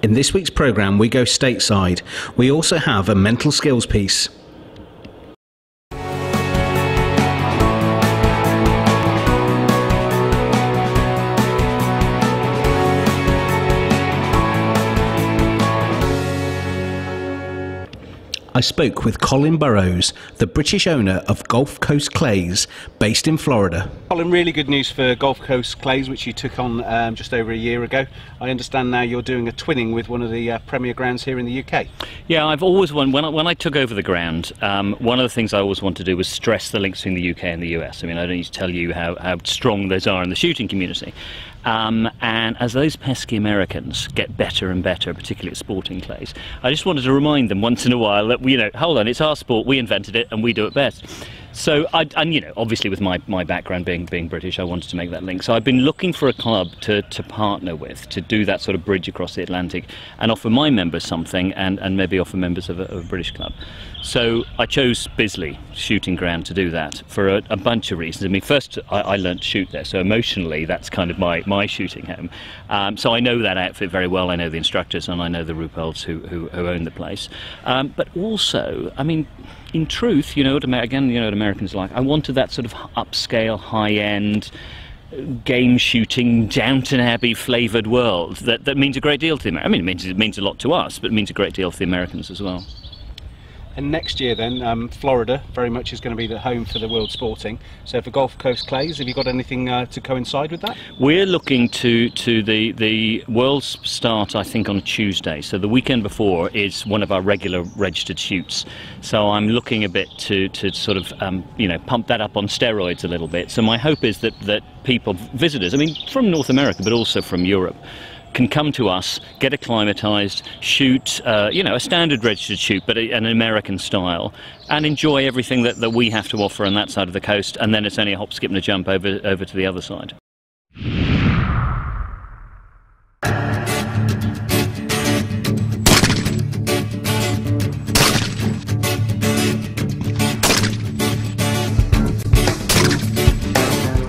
In this week's programme we go stateside. We also have a mental skills piece. I spoke with Colin Burrows, the British owner of Gulf Coast Clays, based in Florida. Colin, really good news for Gulf Coast Clays, which you took on just over a year ago. I understand now you're doing a twinning with one of the premier grounds here in the UK. Yeah, I've always when I took over the ground, one of the things I always wanted to do was stress the links between the UK and the US. I mean, I don't need to tell you how strong those are in the shooting community. And as those pesky Americans get better and better, particularly at sporting clays, I just wanted to remind them once in a while that, you know, hold on, it's our sport, we invented it, and we do it best. So, and you know, obviously with my background being British, I wanted to make that link. So I've been looking for a club to partner with, to do that sort of bridge across the Atlantic and offer my members something, and maybe offer members of a British club. So I chose Bisley Shooting Ground to do that for a bunch of reasons. I mean, first, I learned to shoot there, so emotionally that's kind of my shooting home. So I know that outfit very well. I know the instructors and I know the Ruppels who own the place. But also, I mean, in truth, you know, again, you know what Americans like. I wanted that sort of upscale, high-end, game shooting, Downton Abbey flavoured world that means a great deal to the Americans. I mean, it means a lot to us, but it means a great deal to the Americans as well. And next year then, Florida very much is going to be the home for the World Sporting. So for Gulf Coast Clays, have you got anything to coincide with that? We're looking to the Worlds start, I think, on Tuesday. So the weekend before is one of our regular registered shoots. So I'm looking a bit to sort of, you know, pump that up on steroids a little bit. So my hope is that people, visitors, I mean, from North America, but also from Europe, can come to us, get acclimatised, shoot, you know, a standard registered shoot, but an American style, and enjoy everything that we have to offer on that side of the coast, and then it's only a hop, skip and a jump over to the other side.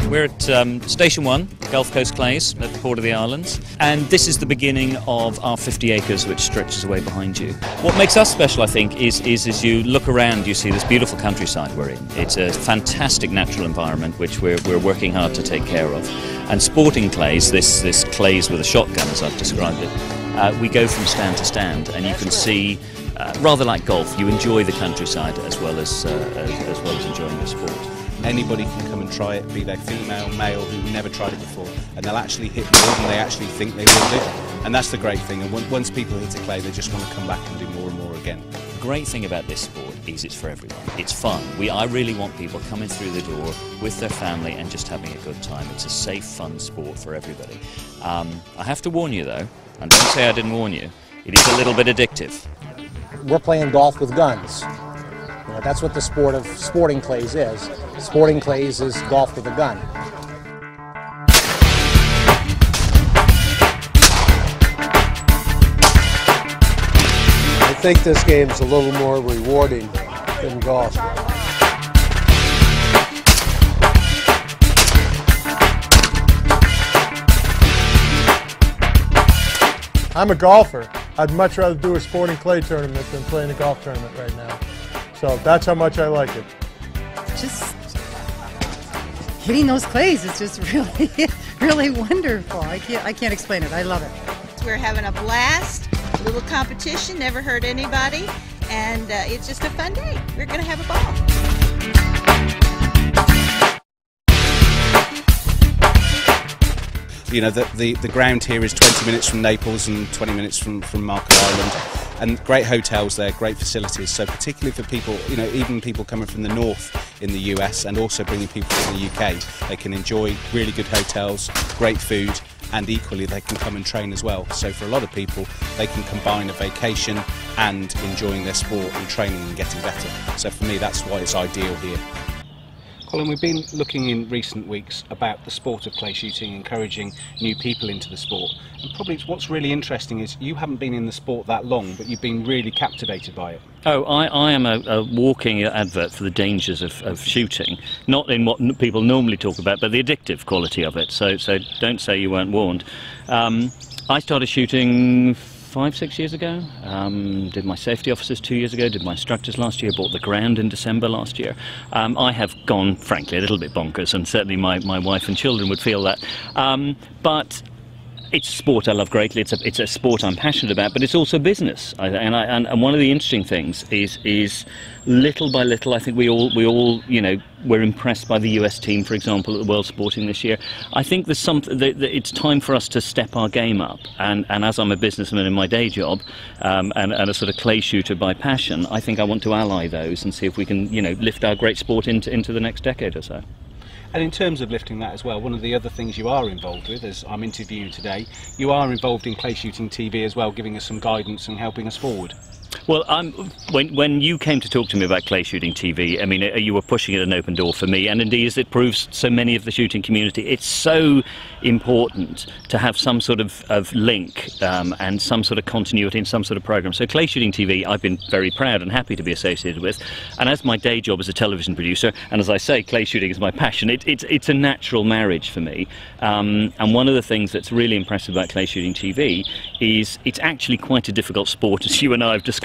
We're at Station 1, Gulf Coast Clays, at the Port of the Islands, and this is the beginning of our 50 acres which stretches away behind you. What makes us special, I think, is as you look around you see this beautiful countryside we're in. It's a fantastic natural environment which we're working hard to take care of. And sporting clays, this clays with a shotgun as I've described it, we go from stand to stand, and you can see, rather like golf, you enjoy the countryside as well as enjoying the sport. Anybody can come and try it, be they female, male, who've never tried it before, and they'll actually hit more than they actually think they will do. And that's the great thing, and once people hit a clay, they just want to come back and do more and more again. The great thing about this sport is it's for everyone. It's fun. I really want people coming through the door with their family and just having a good time. It's a safe, fun sport for everybody. I have to warn you though, and don't say I didn't warn you, it is a little bit addictive. We're playing golf with guns. You know, that's what the sport of sporting clays is. Sporting clays is golf with a gun. I think this game's a little more rewarding than golf. I'm a golfer. I'd much rather do a sporting clay tournament than playing a golf tournament right now. So that's how much I like it. Just hitting those clays is just really wonderful. I can't explain it. I love it. We're having a blast, a little competition, never hurt anybody, and it's just a fun day. We're going to have a ball. You know, the ground here is 20 minutes from Naples and 20 minutes from Marco Island, and great hotels there, great facilities. So particularly for people, you know, even people coming from the north in the US and also bringing people from the UK, they can enjoy really good hotels, great food, and equally they can come and train as well. So for a lot of people, they can combine a vacation and enjoying their sport and training and getting better. So for me, that's why it's ideal here. Colin, we've been looking in recent weeks about the sport of clay shooting, encouraging new people into the sport. And probably what's really interesting is you haven't been in the sport that long, but you've been really captivated by it. Oh, I am a walking advert for the dangers of shooting, not in what people normally talk about, but the addictive quality of it. So don't say you weren't warned. I started shooting 5-6 years ago, did my safety officers 2 years ago, did my instructors last year, bought the ground in December last year. I have gone, frankly, a little bit bonkers, and certainly my wife and children would feel that. But it's a sport I love greatly. It's a sport I'm passionate about, but it's also business. And one of the interesting things is little by little, I think we all we're impressed by the US team, for example, at the World Sporting this year. I think there's something that it's time for us to step our game up. And as I'm a businessman in my day job, and a sort of clay shooter by passion, I think I want to ally those and see if we can lift our great sport into the next decade or so. And in terms of lifting that as well, one of the other things you are involved with, as I'm interviewing today, you are involved in Clay Shooting TV as well, giving us some guidance and helping us forward. Well, when you came to talk to me about Clay Shooting TV, I mean, you were pushing it an open door for me, and indeed, as it proves so many of the shooting community, it's so important to have some sort of link and some sort of continuity in some sort of program. So Clay Shooting TV, I've been very proud and happy to be associated with, and as my day job as a television producer, and as I say, clay shooting is my passion, it's a natural marriage for me. And one of the things that's really impressive about Clay Shooting TV is it's actually quite a difficult sport, as you and I have discussed,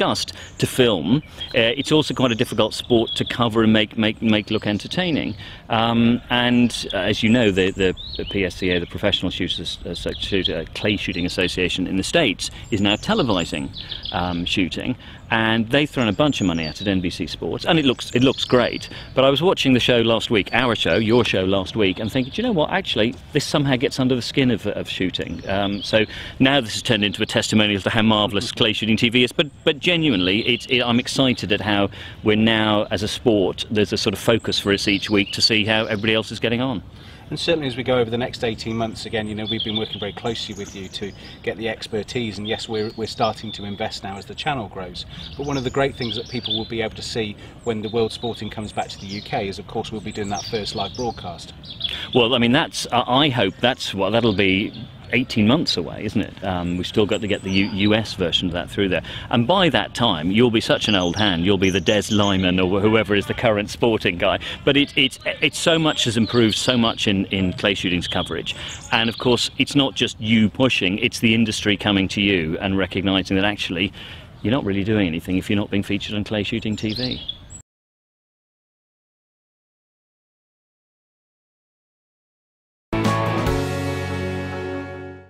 to film. It's also quite a difficult sport to cover and make look entertaining. And as you know, the PSCA, the Professional Clay Shooting Association in the States, is now televising shooting, and they've thrown a bunch of money at it, NBC Sports, and it looks great. But I was watching the show last week, our show, your show last week, and thinking, do you know what, actually this somehow gets under the skin of shooting. So now this has turned into a testimonial as to how marvellous Clay Shooting TV is, but genuinely I'm excited at how we're now, as a sport, there's a sort of focus for us each week to see how everybody else is getting on. And certainly as we go over the next 18 months, again, we've been working very closely with you to get the expertise, and yes, we're starting to invest now as the channel grows. But one of the great things that people will be able to see when the World Sporting comes back to the UK is, of course, we'll be doing that first live broadcast. Well, I mean, I hope that'll be 18 months away, isn't it? We've still got to get the US version of that through there, and by that time you'll be such an old hand, you'll be the Des Lyman or whoever is the current sporting guy. But it's so much has improved so much in clay shooting's coverage, and of course it's not just you pushing, it's the industry coming to you and recognising that actually you're not really doing anything if you're not being featured on Clay Shooting TV.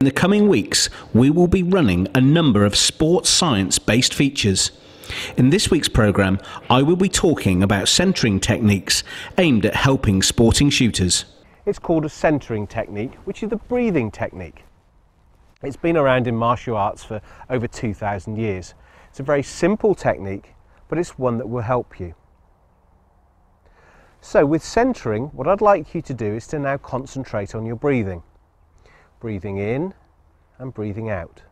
In the coming weeks, we will be running a number of sports science-based features. In this week's programme, I will be talking about centering techniques aimed at helping sporting shooters. It's called a centering technique, which is the breathing technique. It's been around in martial arts for over 2,000 years. It's a very simple technique, but it's one that will help you. So with centering, what I'd like you to do is to now concentrate on your breathing. Breathing in and breathing out.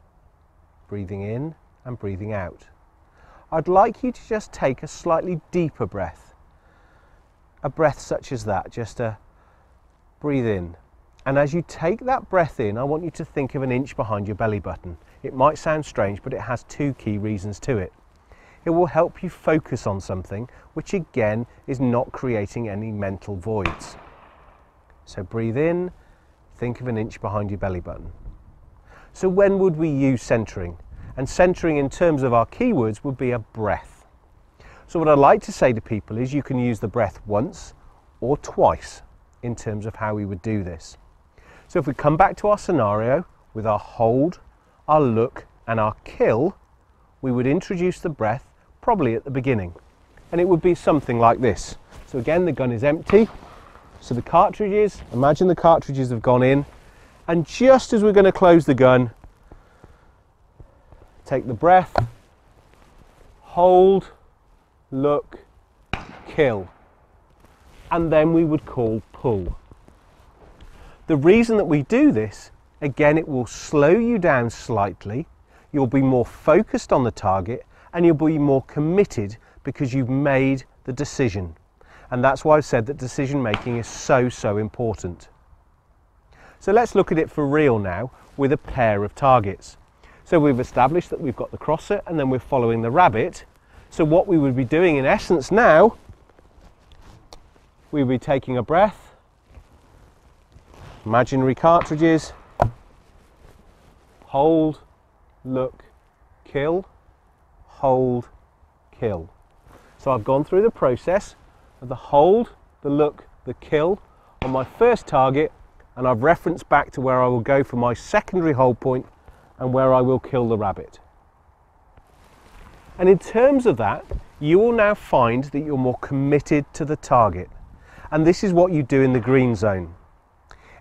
Breathing in and breathing out. I'd like you to just take a slightly deeper breath. A breath such as that, just a breathe in. And as you take that breath in, I want you to think of an inch behind your belly button. It might sound strange, but it has two key reasons to it. It will help you focus on something, which again is not creating any mental voids. So breathe in. Think of an inch behind your belly button. So when would we use centering? And centering in terms of our keywords would be a breath. So what I'd like to say to people is you can use the breath once or twice in terms of how we would do this. So if we come back to our scenario with our hold, our look and our kill, we would introduce the breath probably at the beginning. And it would be something like this. So again, the gun is empty. So the cartridges, imagine the cartridges have gone in, and just as we're going to close the gun, take the breath, hold, look, kill, and then we would call pull. The reason that we do this, again, it will slow you down slightly, you'll be more focused on the target, and you'll be more committed because you've made the decision. And that's why I've said that decision making is so important. So let's look at it for real now with a pair of targets. So we've established that we've got the crosser and then we're following the rabbit. So what we would be doing in essence now, we would be taking a breath, imaginary cartridges, hold, look, kill, hold, kill. So I've gone through the process of the hold, the look, the kill on my first target, and I've referenced back to where I will go for my secondary hold point and where I will kill the rabbit. And in terms of that, you will now find that you're more committed to the target. And this is what you do in the green zone.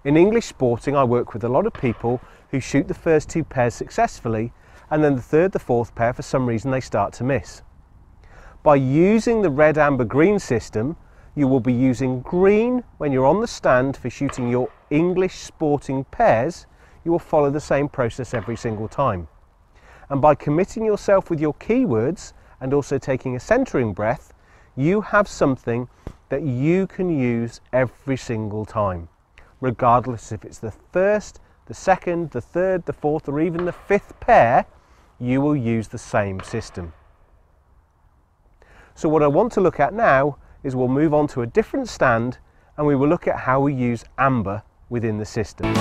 In English sporting, I work with a lot of people who shoot the first 2 pairs successfully, and then the 3rd, the 4th pair, for some reason they start to miss. By using the red, amber, green system, you will be using green when you're on the stand for shooting your English sporting pairs. You will follow the same process every single time. And by committing yourself with your keywords and also taking a centering breath, you have something that you can use every single time, regardless if it's the 1st, the 2nd, the 3rd, the 4th, or even the 5th pair, you will use the same system. So what I want to look at now is we'll move on to a different stand and we will look at how we use amber within the system.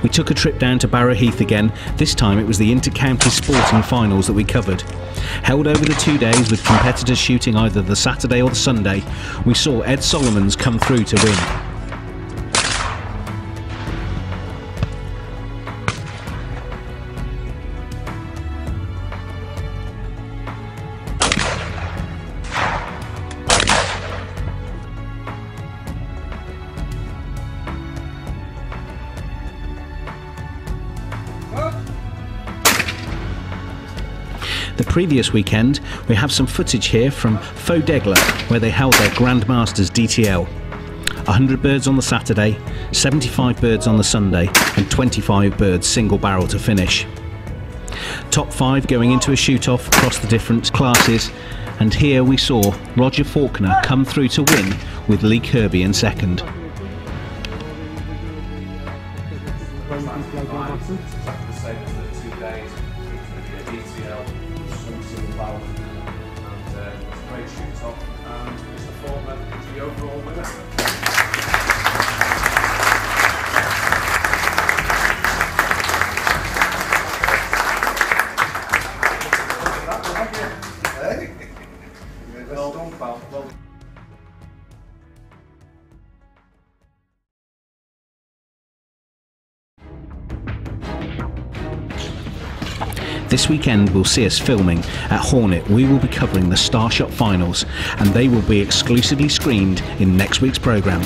We took a trip down to Barrow Heath again. This time it was the inter-county sporting finals that we covered. Held over the 2 days with competitors shooting either the Saturday or the Sunday, we saw Ed Solomons come through to win. The previous weekend, we have some footage here from Fauxdegla, where they held their Grandmasters DTL. 100 birds on the Saturday, 75 birds on the Sunday, and 25 birds single barrel to finish. Top 5 going into a shoot-off across the different classes, and here we saw Roger Faulkner come through to win with Lee Kirby in second. This weekend will see us filming at Hornet. We will be covering the Starshot finals, and they will be exclusively screened in next week's programme.